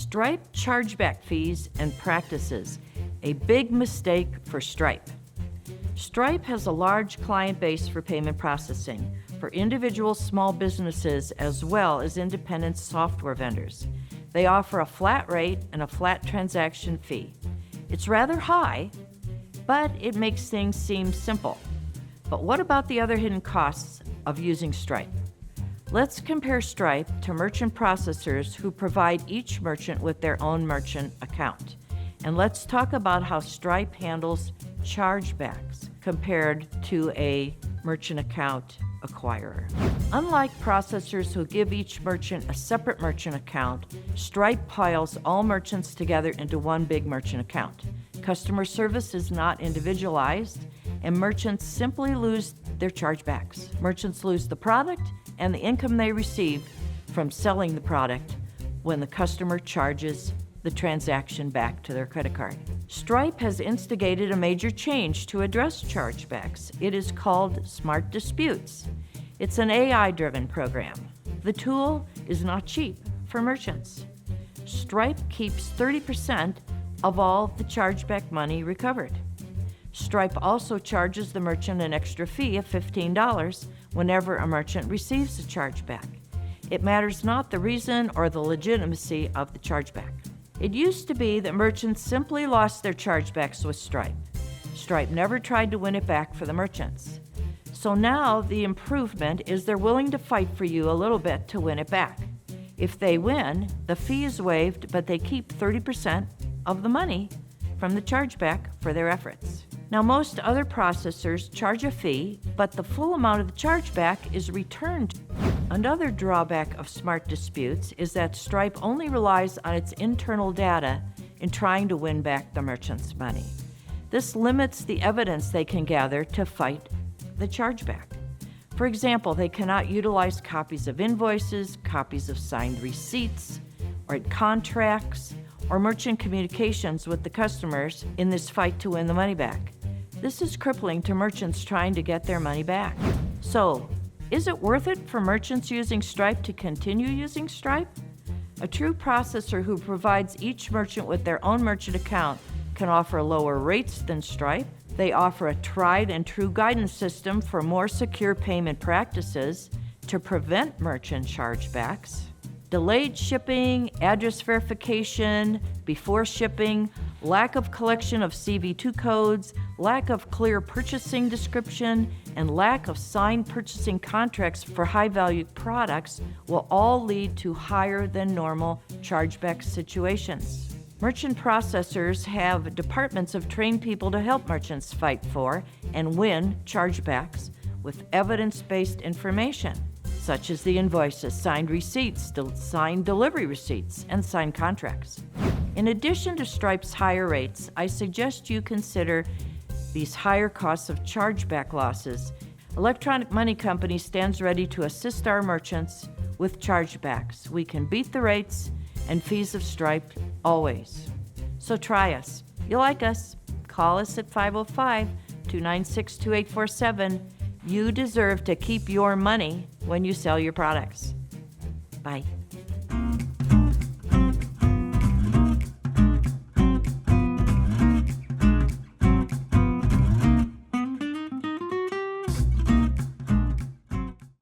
Stripe chargeback fees and practices, a big mistake for Stripe. Stripe has a large client base for payment processing for individual small businesses as well as independent software vendors. They offer a flat rate and a flat transaction fee. It's rather high, but it makes things seem simple. But what about the other hidden costs of using Stripe? Let's compare Stripe to merchant processors who provide each merchant with their own merchant account. And let's talk about how Stripe handles chargebacks compared to a merchant account acquirer. Unlike processors who give each merchant a separate merchant account, Stripe piles all merchants together into one big merchant account. Customer service is not individualized, and merchants simply lose their chargebacks. Merchants lose the product and the income they receive from selling the product when the customer charges the transaction back to their credit card. Stripe has instigated a major change to address chargebacks. It is called Smart Disputes. It's an AI-driven program. The tool is not cheap for merchants. Stripe keeps 30% of all the chargeback money recovered. Stripe also charges the merchant an extra fee of $15 whenever a merchant receives a chargeback. It matters not the reason or the legitimacy of the chargeback. It used to be that merchants simply lost their chargebacks with Stripe. Stripe never tried to win it back for the merchants. So now the improvement is they're willing to fight for you a little bit to win it back. If they win, the fee is waived, but they keep 30% of the money from the chargeback for their efforts. Now, most other processors charge a fee, but the full amount of the chargeback is returned. Another drawback of Smart Disputes is that Stripe only relies on its internal data in trying to win back the merchant's money. This limits the evidence they can gather to fight the chargeback. For example, they cannot utilize copies of invoices, copies of signed receipts, or contracts, or merchant communications with the customers in this fight to win the money back. This is crippling to merchants trying to get their money back. So, is it worth it for merchants using Stripe to continue using Stripe? A true processor who provides each merchant with their own merchant account can offer lower rates than Stripe. They offer a tried and true guidance system for more secure payment practices to prevent merchant chargebacks. Delayed shipping, address verification before shipping, lack of collection of CV2 codes, lack of clear purchasing description, and lack of signed purchasing contracts for high-value products will all lead to higher than normal chargeback situations. Merchant processors have departments of trained people to help merchants fight for and win chargebacks with evidence-based information, such as the invoices, signed receipts, signed delivery receipts, and signed contracts. In addition to Stripe's higher rates, I suggest you consider these higher costs of chargeback losses. Electronic Money Company stands ready to assist our merchants with chargebacks. We can beat the rates and fees of Stripe always. So try us. You like us? Call us at 505-296-2847. You deserve to keep your money when you sell your products. Bye.